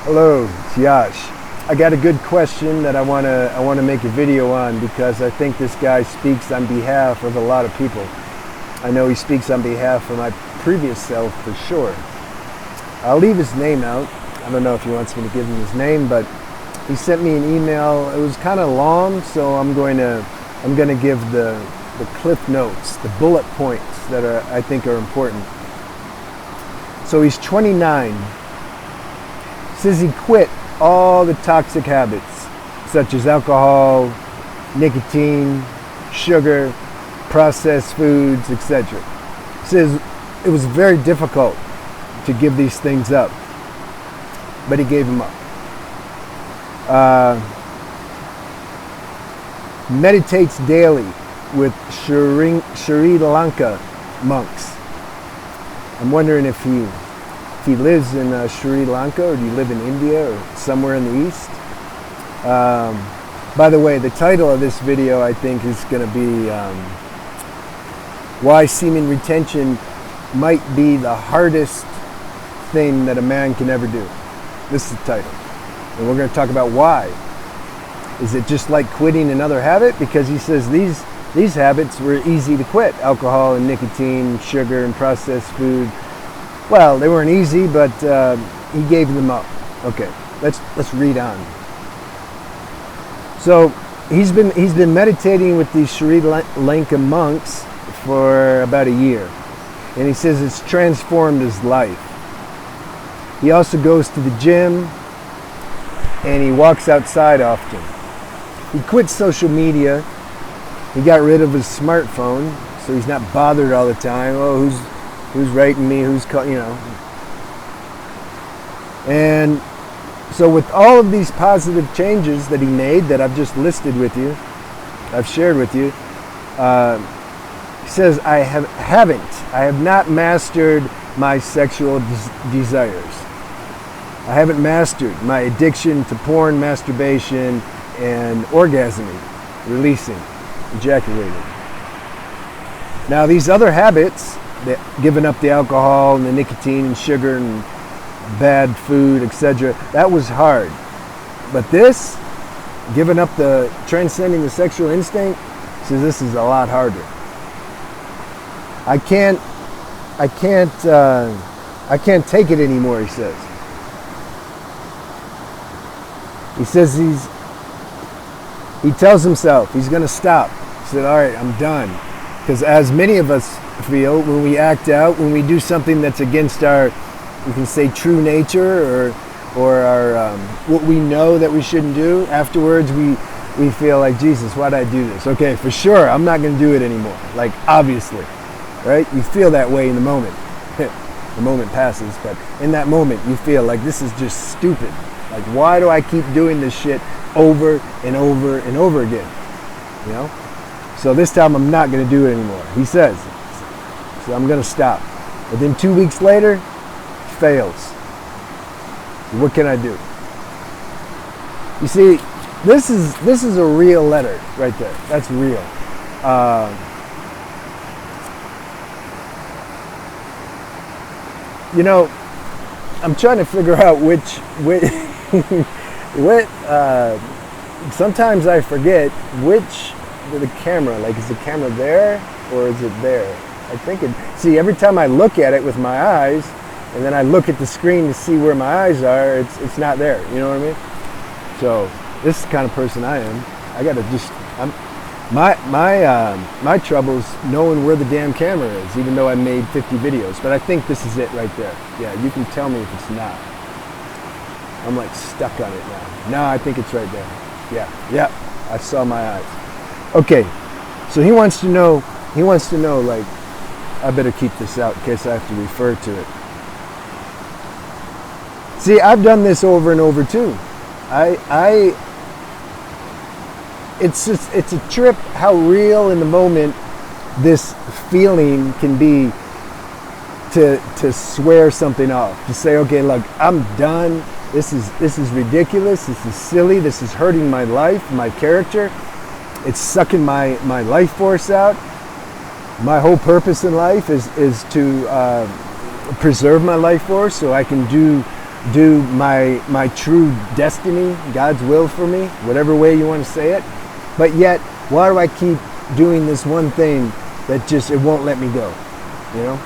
Hello, it's Yash. I got a good question that I wanna make a video on because I think this guy speaks on behalf of a lot of people. I know he speaks on behalf of my previous self for sure. I'll leave his name out. I don't know if he wants me to give him his name, but he sent me an email. It was kind of long, so I'm going to give the cliff notes, the bullet points that I think are important. So he's 29. Says he quit all the toxic habits such as alcohol, nicotine, sugar, processed foods, etc. Says it was very difficult to give these things up, but he gave them up. Meditates daily with Sri Lanka monks. I'm wondering if he lives in Sri Lanka, or do you live in India or somewhere in the East? By the way, the title of this video I think is going to be why semen retention might be the hardest thing that a man can ever do. This is the title. And we're going to talk about why. Is it just like quitting another habit? Because he says these habits were easy to quit. Alcohol and nicotine, sugar and processed food. Well, they weren't easy, but he gave them up. Okay, let's read on. So he's been meditating with these Sri Lanka monks for about a year, and he says it's transformed his life. He also goes to the gym, and he walks outside often. He quit social media. He got rid of his smartphone, so he's not bothered all the time. Oh, who's writing me, who's calling, And so with all of these positive changes that he made that I've just listed with you, I've shared with you, he says, I have not mastered my sexual desires. I haven't mastered my addiction to porn, masturbation, and orgasming, releasing, ejaculating. Now these other habits, giving up the alcohol and the nicotine and sugar and bad food, etc., that was hard. But this, giving up the transcending the sexual instinct, says this is a lot harder. I can't take it anymore, he says. He says he tells himself he's going to stop. He said, all right, I'm done. Because as many of us feel, when we act out, when we do something that's against our, you can say, true nature, or our what we know that we shouldn't do, afterwards we feel like, Jesus, why'd I do this? Okay, for sure, I'm not going to do it anymore. Like, obviously, right? You feel that way in the moment. The moment passes, but in that moment you feel like this is just stupid. Like, why do I keep doing this shit over and over and over again? You know? So this time I'm not going to do it anymore. He says, so I'm going to stop. But then 2 weeks later, fails. What can I do? You see, this is a real letter right there. That's real. I'm trying to figure out which sometimes I forget which the camera, like, is the camera there or is it there? I think see, every time I look at it with my eyes and then I look at the screen to see where my eyes are, it's not there, you know what I mean? So this is the kind of person I am. I gotta my trouble's knowing where the damn camera is, even though I made 50 videos, but I think this is it right there. Yeah, you can tell me if it's not. I'm like stuck on it now. No, I think it's right there. Yeah, I saw my eyes. Okay, so he wants to know, like, I better keep this out in case I have to refer to it. See, I've done this over and over too. It's a trip how real in the moment this feeling can be to swear something off, to say, okay, look, I'm done. This is ridiculous. This is silly. This is hurting my life, my character. It's sucking my life force out. My whole purpose in life is to preserve my life force so I can do do my true destiny, God's will for me, whatever way you want to say it. But yet, why do I keep doing this one thing that just, it won't let me go, you know?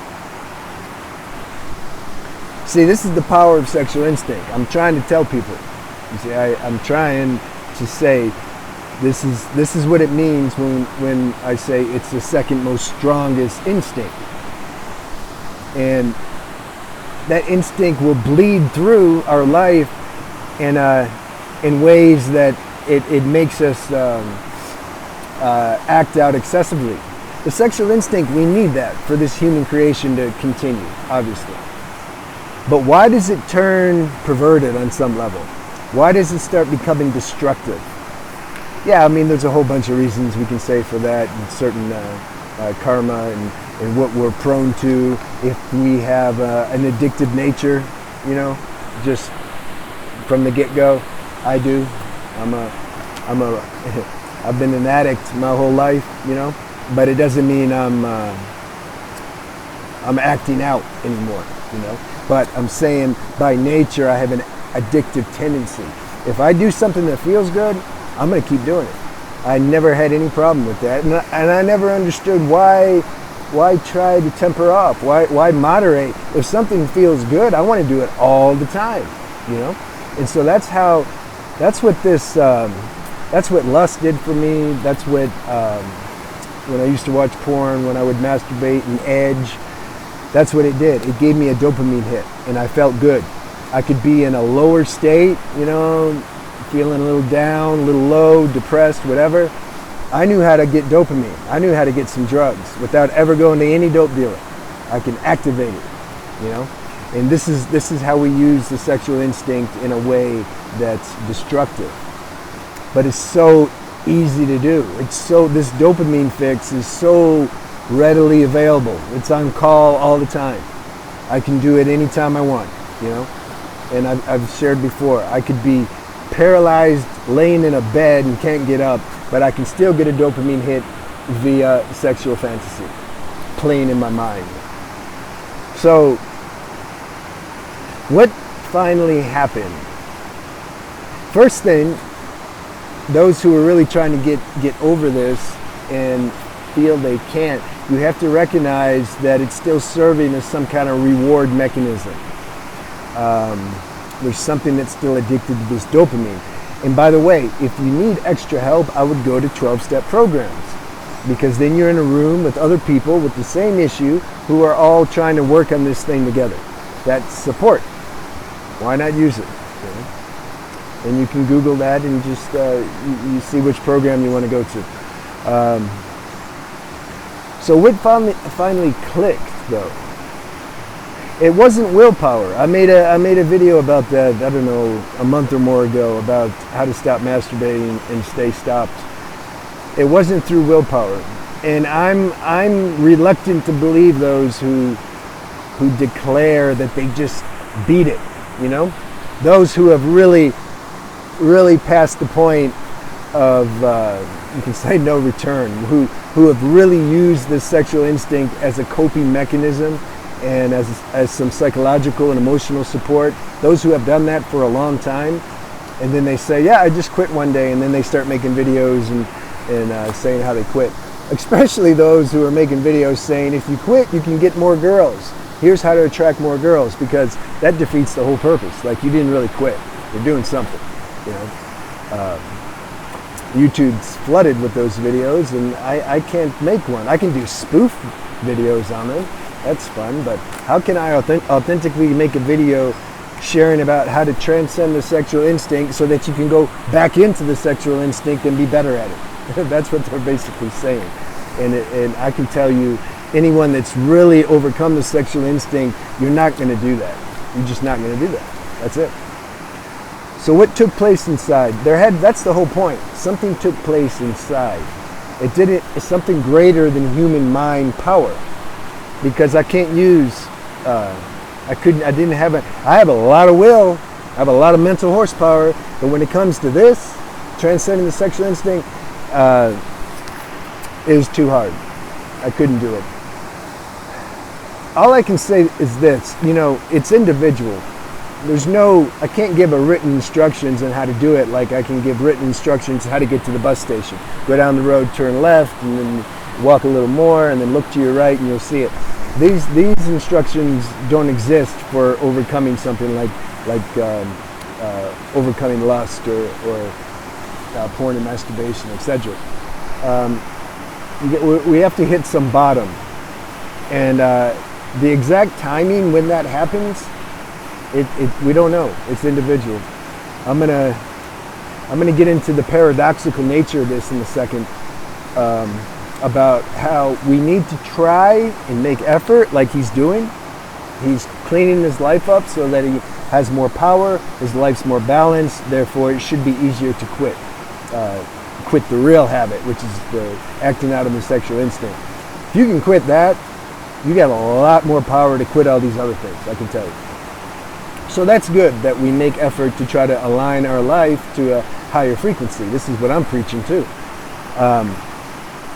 See, this is the power of sexual instinct. I'm trying to tell people. You see, I'm trying to say, this is what it means when I say it's the second most strongest instinct. And that instinct will bleed through our life in ways that it makes us act out excessively. The sexual instinct, we need that for this human creation to continue, obviously. But why does it turn perverted on some level? Why does it start becoming destructive? Yeah, I mean, there's a whole bunch of reasons we can say for that, and certain karma and what we're prone to if we have an addictive nature, you know, just from the get-go. I do. I've been an addict my whole life, you know, but it doesn't mean I'm acting out anymore, you know. But I'm saying by nature I have an addictive tendency. If I do something that feels good, I'm going to keep doing it. I never had any problem with that, and I never understood why try to temper off, why moderate. If something feels good, I want to do it all the time, you know. And so that's what lust did for me. That's what when I used to watch porn, when I would masturbate and edge, that's what it did. It gave me a dopamine hit, and I felt good. I could be in a lower state, you know, feeling a little down, a little low, depressed, whatever. I knew how to get dopamine. I knew how to get some drugs without ever going to any dope dealer. I can activate it, you know. And this is how we use the sexual instinct in a way that's destructive. But it's so easy to do. This dopamine fix is so readily available. It's on call all the time. I can do it anytime I want, you know. And I've shared before, I could be paralyzed, laying in a bed and can't get up, but I can still get a dopamine hit via sexual fantasy playing in my mind. So what finally happened? First thing, those who are really trying to get over this and feel they can't, you have to recognize that it's still serving as some kind of reward mechanism. There's something that's still addicted to this dopamine. And by the way, if you need extra help, I would go to 12-step programs, because then you're in a room with other people with the same issue who are all trying to work on this thing together. That's support. Why not use it? You know? And you can Google that and just you see which program you want to go to. So what finally clicked, though? It wasn't willpower. I made a video about that, I don't know, a month or more ago, about how to stop masturbating and stay stopped. It wasn't through willpower. And I'm reluctant to believe those who declare that they just beat it, you know? Those who have really passed the point of, you can say, no return, who have really used this sexual instinct as a coping mechanism and as some psychological and emotional support. Those who have done that for a long time, and then they say, yeah, I just quit one day, and then they start making videos and saying how they quit. Especially those who are making videos saying, if you quit, you can get more girls. Here's how to attract more girls, because that defeats the whole purpose. Like, you didn't really quit. You're doing something, you know. YouTube's flooded with those videos, and I can't make one. I can do spoof videos on them. That's fun, but how can I authentically make a video sharing about how to transcend the sexual instinct so that you can go back into the sexual instinct and be better at it? That's what they're basically saying. And I can tell you, anyone that's really overcome the sexual instinct, you're not going to do that. You're just not going to do that. That's it. So what took place inside? That's the whole point. Something took place inside. It's something greater than human mind power. Because I can't use, I have a lot of will, I have a lot of mental horsepower, but when it comes to this, transcending the sexual instinct, it was too hard. I couldn't do it. All I can say is this, you know, it's individual. I can't give a written instructions on how to do it like I can give written instructions how to get to the bus station. Go down the road, turn left, and then walk a little more, and then look to your right, and you'll see it. These instructions don't exist for overcoming something like overcoming lust or porn and masturbation, etc. We have to hit some bottom, and the exact timing when that happens, we don't know. It's individual. I'm gonna get into the paradoxical nature of this in a second, about how we need to try and make effort like he's doing. He's cleaning his life up so that he has more power, his life's more balanced, therefore it should be easier to quit the real habit, which is the acting out of the sexual instinct. If you can quit that, you got a lot more power to quit all these other things, I can tell you. So that's good that we make effort to try to align our life to a higher frequency. This is what I'm preaching too.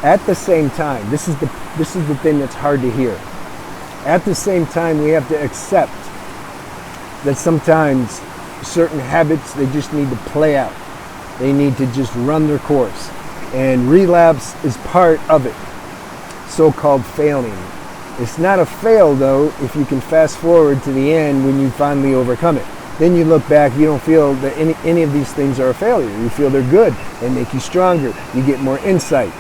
At the same time, this is the thing that's hard to hear. At the same time, we have to accept that sometimes certain habits, they just need to play out. They need to just run their course. And relapse is part of it, so-called failing. It's not a fail though if you can fast forward to the end when you finally overcome it. Then you look back, you don't feel that any of these things are a failure. You feel they're good. They make you stronger. You get more insight.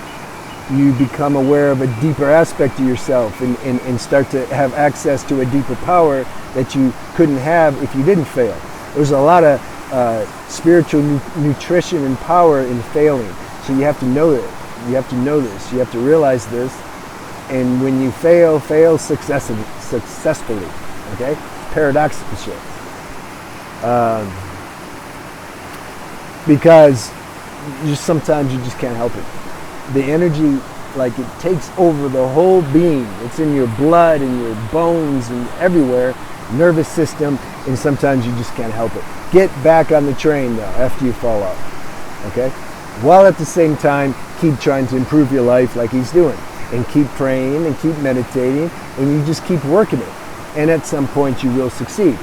You become aware of a deeper aspect of yourself and start to have access to a deeper power that you couldn't have if you didn't fail. There's a lot of spiritual nutrition and power in failing. So you have to know it. You have to know this. You have to realize this. And when you fail successfully. Okay? Paradoxical shit. Because sometimes you just can't help it. The energy, like, it takes over the whole being. It's in your blood and your bones and everywhere, nervous system, and sometimes you just can't help it. Get back on the train though after you fall off, okay? While at the same time, keep trying to improve your life like he's doing, and keep praying and keep meditating, and you just keep working it. And at some point you will succeed.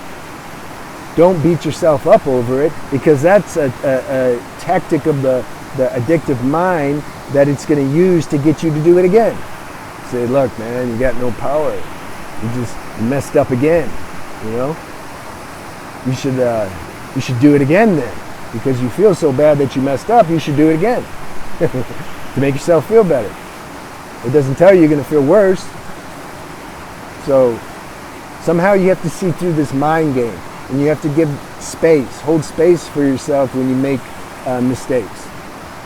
Don't beat yourself up over it, because that's a tactic of the addictive mind that it's going to use to get you to do it again. Say, look, man, you got no power. You just messed up again. You know, you should do it again then, because you feel so bad that you messed up. You should do it again to make yourself feel better. It doesn't tell you you're going to feel worse. So somehow you have to see through this mind game, and you have to give space, hold space for yourself when you make mistakes.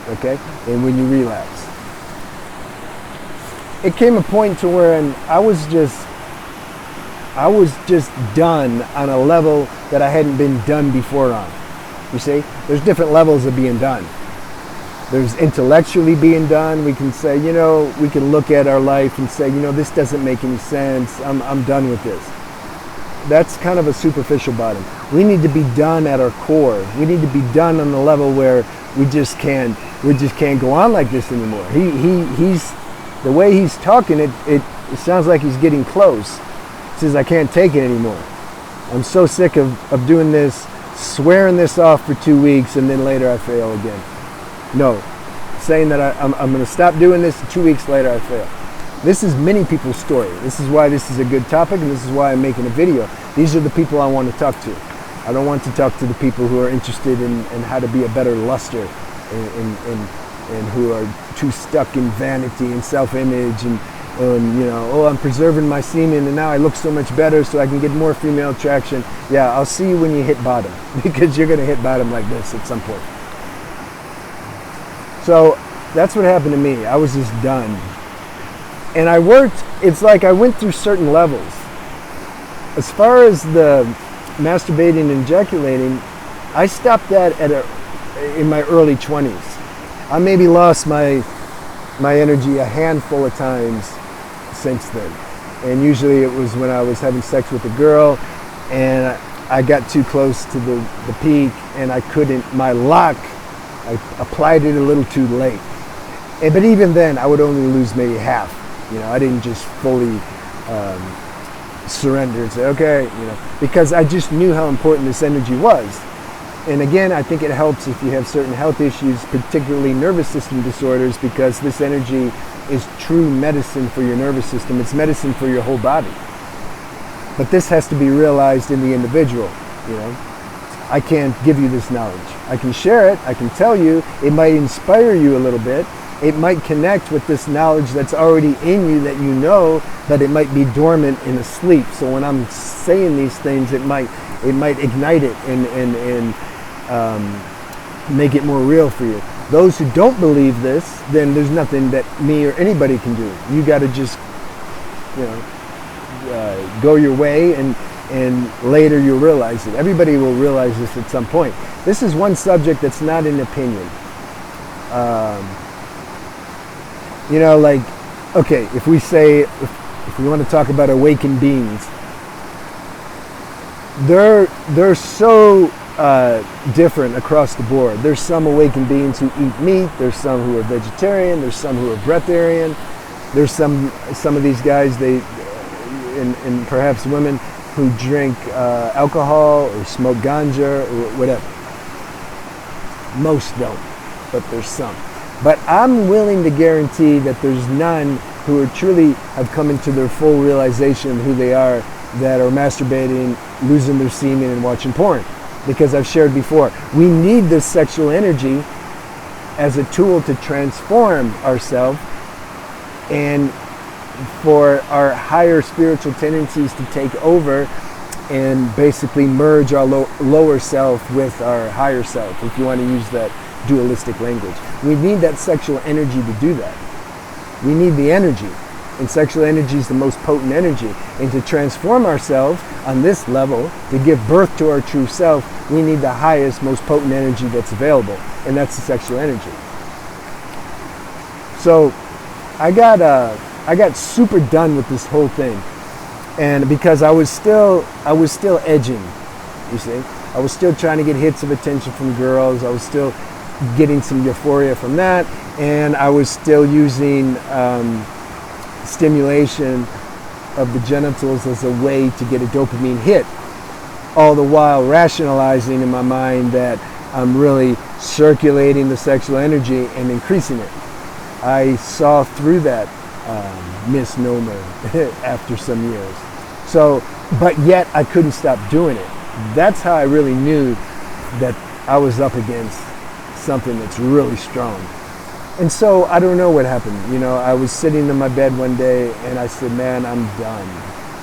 Okay, and when you relapse, it came a point to where I was just done on a level that I hadn't been done before on. You see, there's different levels of being done. There's intellectually being done. We can say, you know, we can look at our life and say, you know, this doesn't make any sense. I'm done with this. That's kind of a superficial bottom. We need to be done at our core. We need to be done on the level where we just can't go on like this anymore. He's the way he's talking, it sounds like he's getting close. He says, I can't take it anymore. I'm so sick of doing this, swearing this off for 2 weeks, and then later I fail again. No, saying that I'm going to stop doing this, and 2 weeks later I fail. This is many people's story. This is why this is a good topic, and this is why I'm making a video. These are the people I want to talk to. I don't want to talk to the people who are interested in how to be a better luster and who are too stuck in vanity and self-image and you know, oh, I'm preserving my semen and now I look so much better so I can get more female traction. Yeah, I'll see you when you hit bottom, because you're going to hit bottom like this at some point. So that's what happened to me. I was just done. And I worked, it's like I went through certain levels. As far as the masturbating and ejaculating, I stopped that in my early 20s. I maybe lost my energy a handful of times since then. And usually it was when I was having sex with a girl and I got too close to the peak and I couldn't, my lock, I applied it a little too late. But even then I would only lose maybe half. You know, I didn't just fully surrender and say, okay, because I just knew how important this energy was. And again, I think it helps if you have certain health issues, particularly nervous system disorders, because this energy is true medicine for your nervous system. It's medicine for your whole body. But this has to be realized in the individual. I can't give you this knowledge. I can share it. I can tell you. It might inspire you a little bit. It might connect with this knowledge that's already in you that you know, but it might be dormant and asleep. So when I'm saying these things, it might ignite it and make it more real for you. Those who don't believe this, then there's nothing that me or anybody can do. You got to just, go your way, and later you'll realize it. Everybody will realize this at some point. This is one subject that's not an opinion. Okay, if we say, if we want to talk about awakened beings, they're so different across the board. There's some awakened beings who eat meat. There's some who are vegetarian. There's some who are breatharian. There's some of these guys, and perhaps women, who drink alcohol or smoke ganja or whatever. Most don't, but there's some. But I'm willing to guarantee that there's none who are truly have come into their full realization of who they are, that are masturbating, losing their semen, and watching porn. Because I've shared before, we need this sexual energy as a tool to transform ourselves and for our higher spiritual tendencies to take over and basically merge our lower self with our higher self, if you want to use that dualistic language. We need that sexual energy to do that. We need the energy, and sexual energy is the most potent energy. And to transform ourselves on this level, to give birth to our true self, we need the highest, most potent energy that's available, and that's the sexual energy. So I got super done with this whole thing, and because I was still edging, you see, I was still trying to get hits of attention from girls. I was still getting some euphoria from that, and I was still using stimulation of the genitals as a way to get a dopamine hit, all the while rationalizing in my mind that I'm really circulating the sexual energy and increasing it. I saw through that misnomer after some years. So, but yet I couldn't stop doing it. That's how I really knew that I was up against something that's really strong. And so I don't know what happened. I was sitting in my bed one day and I said, man, I'm done.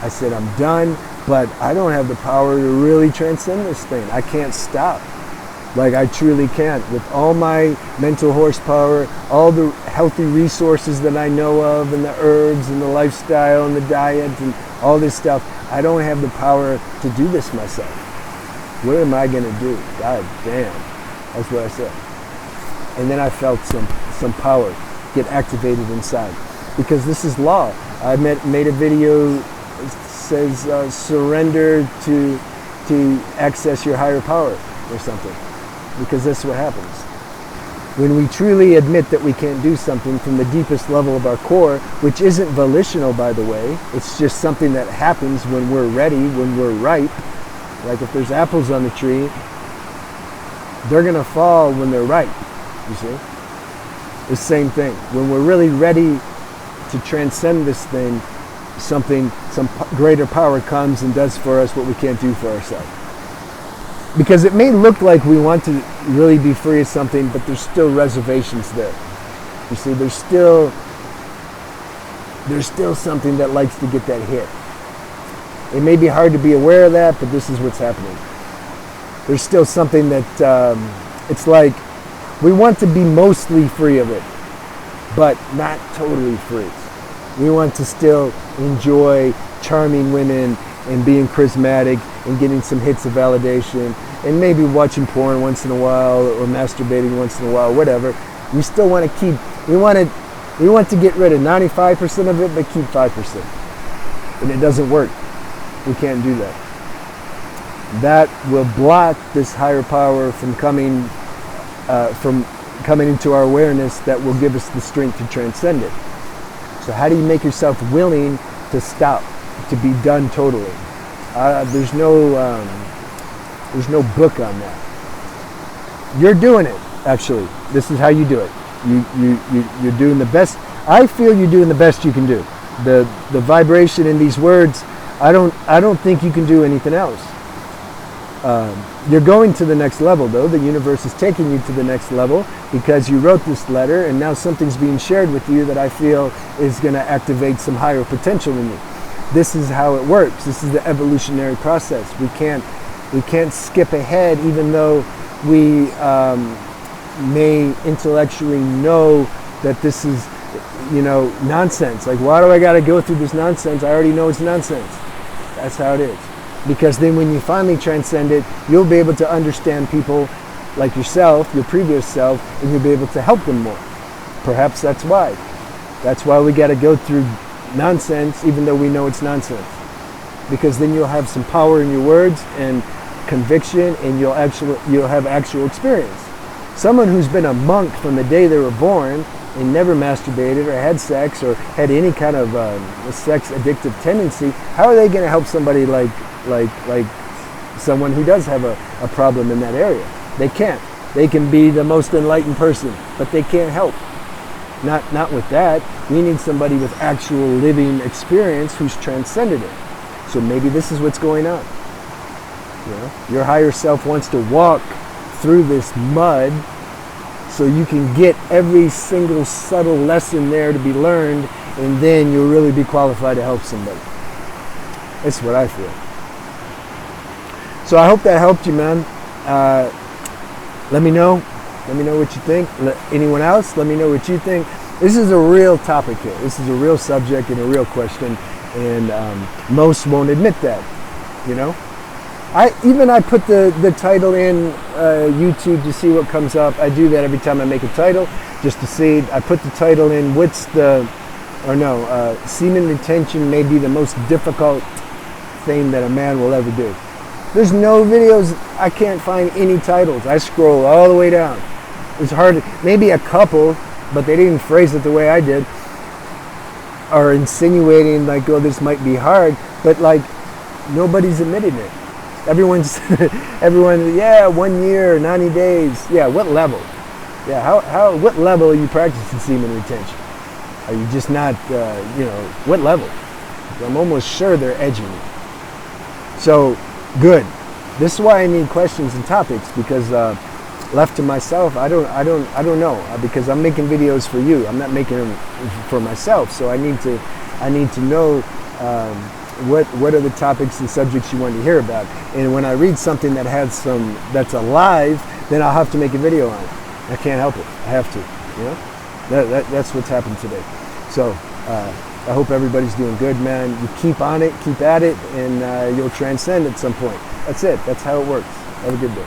I said, I'm done, but I don't have the power to really transcend this thing. I can't stop. Like, I truly can't. With all my mental horsepower, all the healthy resources that I know of, and the herbs and the lifestyle and the diet and all this stuff, I don't have the power to do this myself. What am I going to do? God damn. That's what I said. And then I felt some power get activated inside. Because this is law. I made a video that says surrender to access your higher power or something. Because that's what happens. When we truly admit that we can't do something from the deepest level of our core, which isn't volitional, by the way, it's just something that happens when we're ready, when we're ripe. Like if there's apples on the tree, they're going to fall when they're ripe, you see? The same thing. When we're really ready to transcend this thing, some greater power comes and does for us what we can't do for ourselves. Because it may look like we want to really be free of something, but there's still reservations there. You see, there's still something that likes to get that hit. It may be hard to be aware of that, but this is what's happening. There's still something that, it's like we want to be mostly free of it, but not totally free. We want to still enjoy charming women and being charismatic and getting some hits of validation and maybe watching porn once in a while or masturbating once in a while, whatever. We still want to keep, we want to get rid of 95% of it, but keep 5%. And it doesn't work. We can't do that. That will block this higher power from coming into our awareness that will give us the strength to transcend it. So how do you make yourself willing to stop? to be done totally. There's no book on that. You're doing it, actually. This is how you do it. You're doing the best. I feel you're doing the best you can do. The vibration in these words, I don't think you can do anything else. You're going to the next level, though. The universe is taking you to the next level because you wrote this letter, and now something's being shared with you that I feel is going to activate some higher potential in you. This is how it works. This is the evolutionary process. We can't skip ahead, even though we may intellectually know that this is, nonsense. Like, why do I got to go through this nonsense? I already know it's nonsense. That's how it is. Because then when you finally transcend it, you'll be able to understand people like yourself, your previous self, and you'll be able to help them more. Perhaps that's why. That's why we got to go through nonsense, even though we know it's nonsense. Because then you'll have some power in your words and conviction, and you'll have actual experience. Someone who's been a monk from the day they were born and never masturbated or had sex or had any kind of sex addictive tendency, how are they going to help somebody like someone who does have a problem in that area? They can't. They can be the most enlightened person, but they can't help. Not with that. We need somebody with actual living experience who's transcended it. So maybe this is what's going on. Your higher self wants to walk through this mud so you can get every single subtle lesson there to be learned, and then you'll really be qualified to help somebody. That's what I feel. So I hope that helped you, man. Let me know. Let me know what you think. Anyone else, let me know what you think. This is a real topic here. This is a real subject and a real question, and most won't admit that, I put the title in YouTube to see what comes up. I do that every time I make a title, just to see. I put the title in, semen retention may be the most difficult thing that a man will ever do. There's no videos. I can't find any titles. I scroll all the way down. It's hard. Maybe a couple, but they didn't phrase it the way I did, or insinuating like, oh, this might be hard, but like nobody's admitting it. Everyone, yeah, 1 year, 90 days. Yeah, what level? Yeah, what level are you practicing semen retention? Are you just not, what level? I'm almost sure they're edging you. So, good. This is why I need questions and topics, because left to myself, I don't know, because I'm making videos for you. I'm not making them for myself. So I need to know what are the topics and subjects you want to hear about. And when I read something that's alive, then I'll have to make a video on it. I can't help it. I have to. That's what's happened today. So I hope everybody's doing good, man. You keep on it, keep at it, and you'll transcend at some point. That's it. That's how it works. Have a good day.